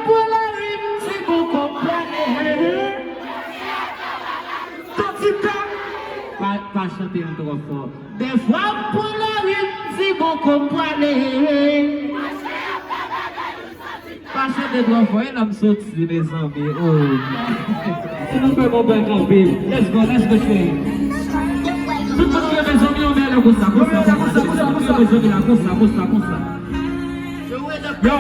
pour la rime, si vous comprenez. Pas chanter trop fort. Des fois pour la rime, si vous comprenez. Pas chanter trop fort, il a me sorti les amis. Oh. Si nous pouvons bien camper, let's go, chérie. Tout le monde qui a besoin de nous, on met le comme ça. Yo.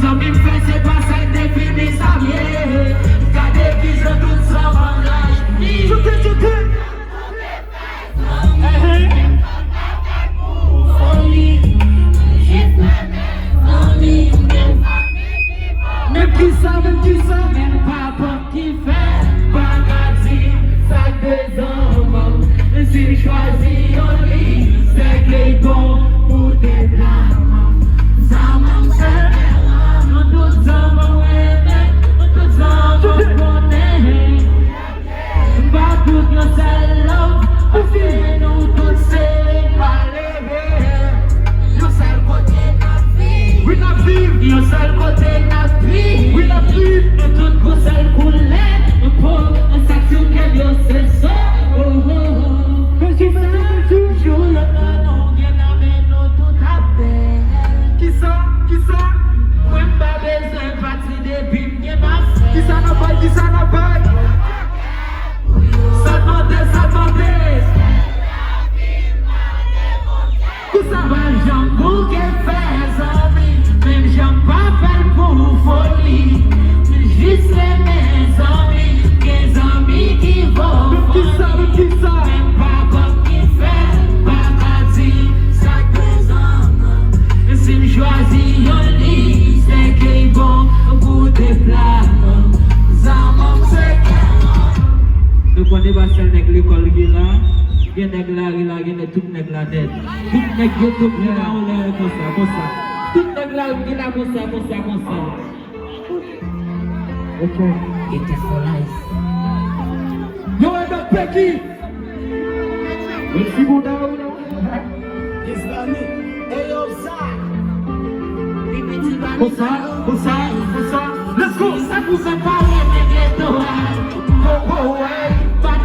Zanmi fait c'est pas ça définit ça bien. Gardez qui je doute sans bandage. Même qui ça, même papa qui fait bagati, sac des hommes. Si choisit on lit, c'est qu'il est bon pour des blagues. Yo seul côté n'a plus, oui n'a plus, de toute go seul coulé, pour un section que yo c'est ça, oh oh oh, toujours le non, bien avec nous tout à fait. Qui ça, même pas besoin de partir depuis bien ma fait. Qui ça n'a pas, ça demandait. Qui ça va, j'en qui fait zanmi. Même j'aime pas faire pour folie. Juste les mes amis qui vont. Qui ça? Même pas comme qui fait. Bagati, sac des hommes. Si me choisit un lit, c'est qu'ils vont pour des plaques. Zamon, c'est qu'un. Nous connaissons pas celle de l'école qui là. Il y a des nègres là, il y a tout nègres là tête. Tout nègres tout là, on est comme ça. Tout le monde qui l'a comme ça. Ok. It is for life. Yo, and the Becky. Let's go down. Yes, Zanmi. Hey, yo, ça. Let's go. Ça vous fait parler, mais ghetto. Oh, ouais. Pas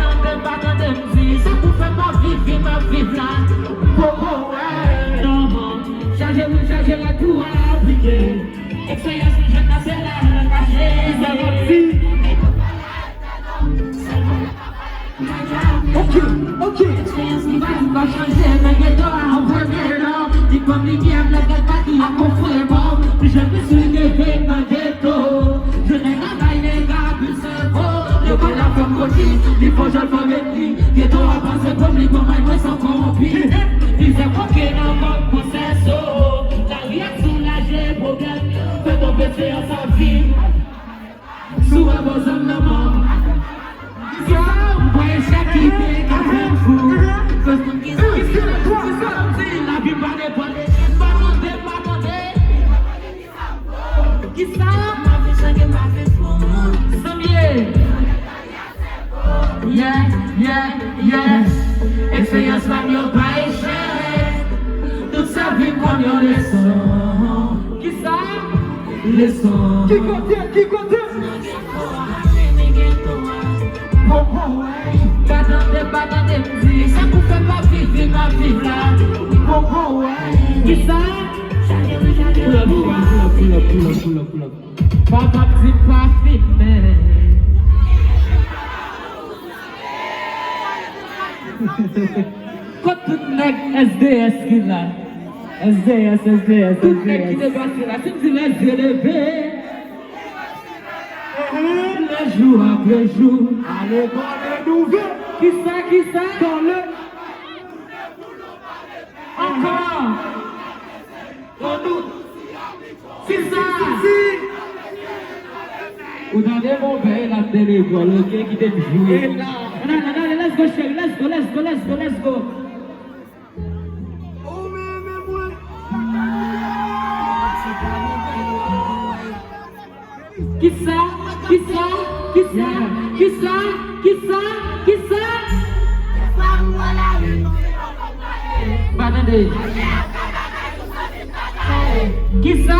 dans des musiques. Ça vous fait ma vie là. Oh, ouais. Non. Chargez la tour à appliquer. Expérience que je n'ai pas la cacher. Ok. Expérience qui va changer. Mais ghetto à envoyer l'homme. Dis comme l'Inoubliyab, la gâte qui a confrère bon. Je me suis levé dans le ghetto. Je n'ai pas baillé les gars, plus c'est beau. Le bon la femme cotine, il faut que je le fasse avec lui. Ghetto a pensé comme lui, comme moi sans corrompu. Il s'est moqué dans mon processus. La réaction là, j'ai problème. Fais ton péché à sa vie. Souvent, vos hommes ne mentent. Voyez chaque idée qu'un fou. La vie pas dépendait. Qui ça? Ma vie, c'est que ma vie pour moi. Yeah. Expérience pas mieux pas échec. Toute sa vie qu'on y a leçon. Qui ça? Leçon. Qui côté? Oh, pas dans des musiques. Ça vous fait pas vivre ma vie là. Oh, qui ça? Pull up. Papa dit pas filmer. Quand tout nèg SDS qui là. SDS. Tout nèg qui dépasse là. Si tu les yeux levés. Les jours après jour. Allez voir les nouvelles. Qui ça? Dans le. Encore. Qui ça? Vous avez mon père la téléphone, ok, qui t'aime jouer. Non, let's go, chérie, let's go. Qui ça? Attendez. Qui ça?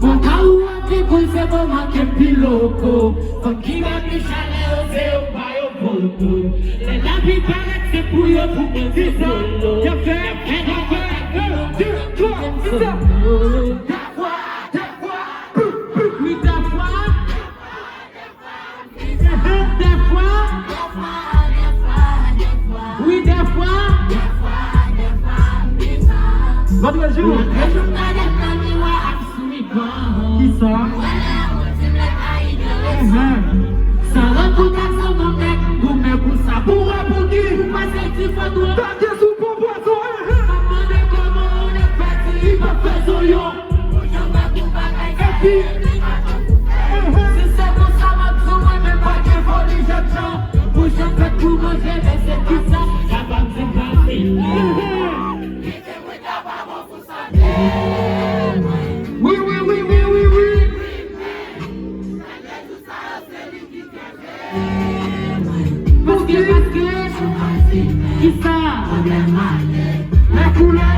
Mon carou a été pour ce moment que piloco. Comme qui va plus chaler au zéro, pas au photo. Les navires paraissent c'est pour eux pour me dire solo. J'ai fait, 1, 2, 3, 4, 5. Oui, des fois. Oui, des fois. Votre jour. Qui ça? Sans réputation, mon mec, vous me poussez pour rebondir. Vous passez 10 fois de t'as des sous pour poisson. Demandez comment on est parti, il va faire son yo. Et puis, si c'est pour ça, ma soeur, même pas de folie, j'attends. Pour chanter pour manger, mais c'est qui ça? Ça va me faire passer. Oui. Parce que, qui ça? La couleur,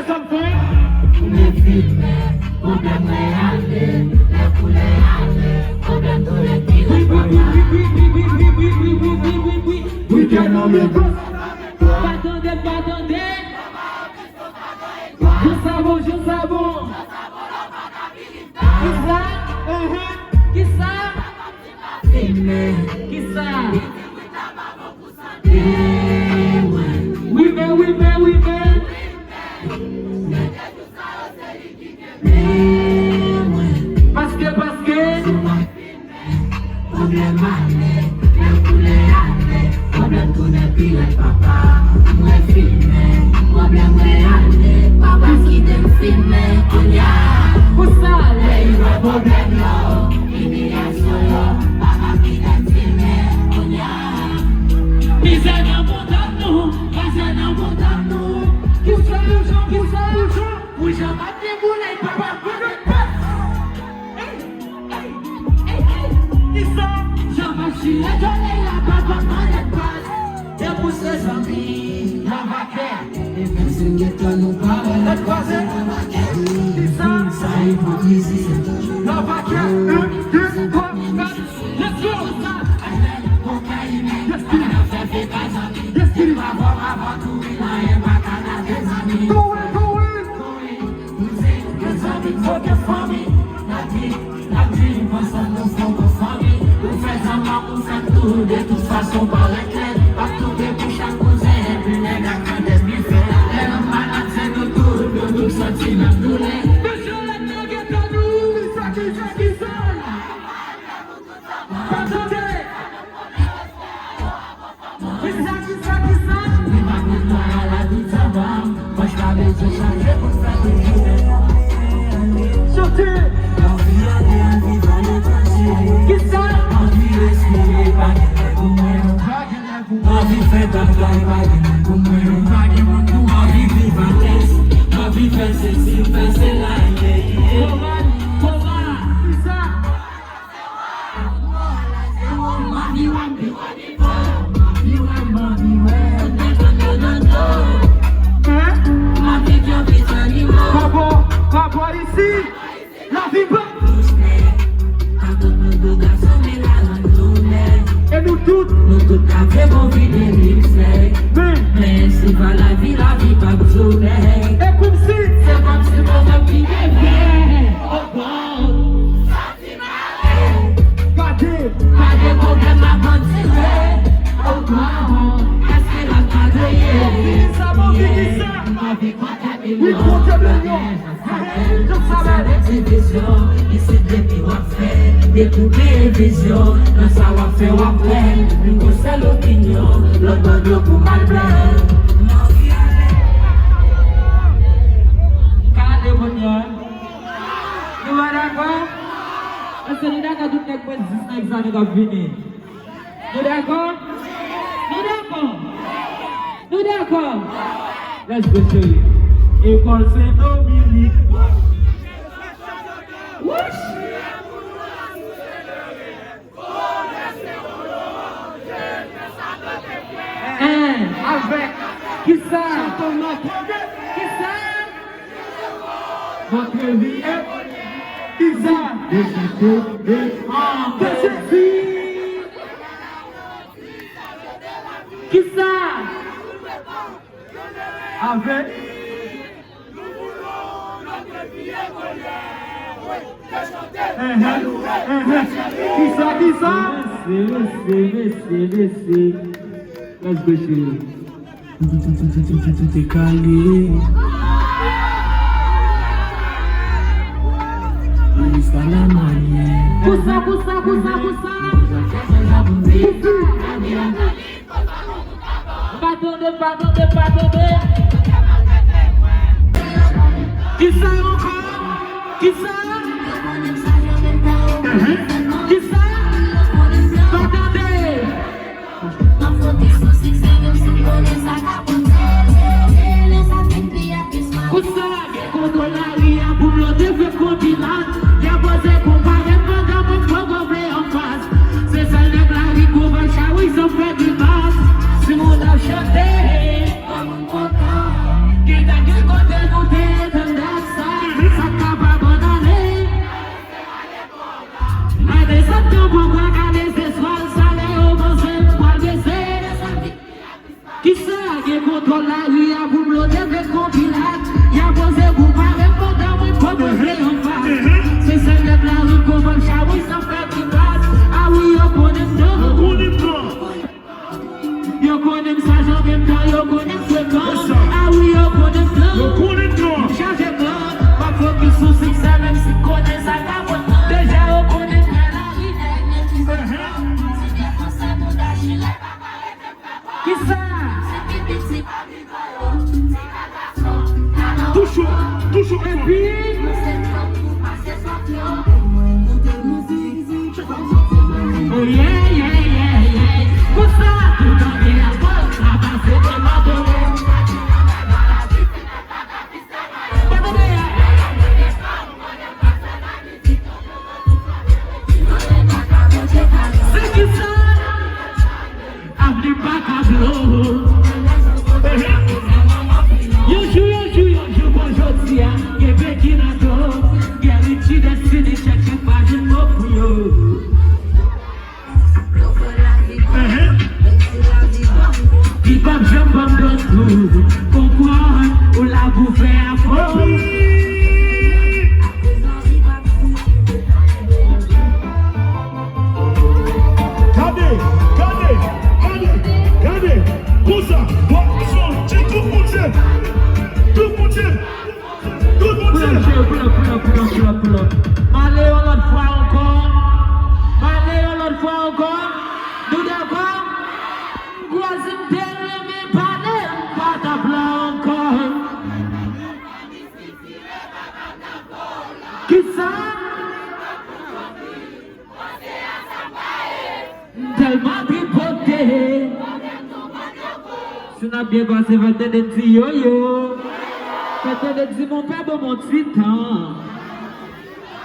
ça me fait. Oui, attendez. Je savons. Qui ça? Oui, mais. Parce que. Problème tout n'est plus le papa. Moi filmé. Problème papa qui t'aime filmer. On y a. Pour ça, les problème là. Humiliation là. Papa qui t'aime filmer. On y a. Misère en nous. Qui ça? Oui, j'en ai des boulets, papa. Qui ça? J'en vais chier, la papa m'en est pas. Et pour ses amis, la vaquette. Et même si nous parlons, la troisième, ça hypocrisie, c'est toujours la vaquette. 1, 2, 3, 4, let's go! De toute façon, par les clés, partout des bouches à cousin, puis les gars qui des buffets. Les malades, c'est nous tous, nous sentis même tous les. Monsieur le nègre, t'as nous, ça qui sonne. Attendez. Qui sonne. Il m'a mis toi à la vie de sa maman. Moi, je l'avais tout changé pour faire des jours. Sortez. Qui sonne? Envie fait ta taille, envie vivatesse, envie fait ceci, fait cela. Papa ici, la vie pas. Et nous toutes avons vu des mixes. Mais c'est pas la vie pas besoin. Et comme si c'est comme si mon vie est bien. Oh bon, ça fait mal. Pas de problème à continuer. Oh bon, est-ce que la cadre ça m'a dit qui ça? Ma vie compte millions. Je savais l'exhibition. Ici depuis on fait découper les visions. Dans ça on fait on plein. Nous c'est l'opinion. Le bon pour mal blanc. Parce que nous d'accord tout le monde 19 ans nous venir. Nous d'accord? Nous d'accord? Nous d'accord? Let's go chérie. École Saint-Dominique. Wesh! Avec qui ça? Qui ça? Votre vie est qui ça? Qui ça? Avec qui ça? Qui ça? Let's go chérie. T'es calé. Poussa. Pardon. Qui ça encore? Qui ça? Qui ça? Attendez. Contre la ria pour le défi combinat. Y'a posé comparé pendant mon programme en face. C'est ça le blague qu'on va chaouer, ils ont fait du basse. Si on a chanté, comme un content. Qui t'a dit qu'on t'est noté dans la salle. Ça t'a pas abandonné. Mais des septembre, on va garder ses soins. Ça les remonter pour baisser. Qui ça qui contrôle la ria pour le défi combinat. Y'a posé comparé pendant mon programme en face. C'est ça le blague qu'on va chaouer, ils ont fait du basse. Ah oui, on connaît ça. Yo connais ça, j'en même temps, yo connais ce temps. Ah oui, yo connais ça. Chargez blanc, pas focus sur succès, même si connais ça, t'as bon. Déjà, yo connais ça. Qui ça? Toujours. Et puis oh yeah. Pour ça, tout en bien à moi, la base de ma bonne. C'est qui ça? Avenue Pacablo. Yo joue aujourd'hui, Québec qui n'a pas. Guériti destiné, cherche pas de mots pour yo. Hip-hop, jump on the school. Pourquoi on l'a bouffé à fond? Regardez. Pour ça, tout le monde. Allez, on l'autre fois encore. Nous d'accord? Voisin terre, mais pas ta blanc encore. Qui ça? Tellement tripoté. Si on a bien passé, va te dire yo-yo. Va te dire mon père, bon, mon titan.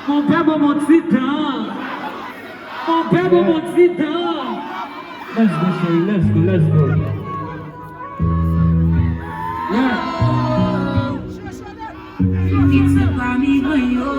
Mon père, bon, mon titan. Let's go, chérie, let's go. Yeah. It's a family, yo,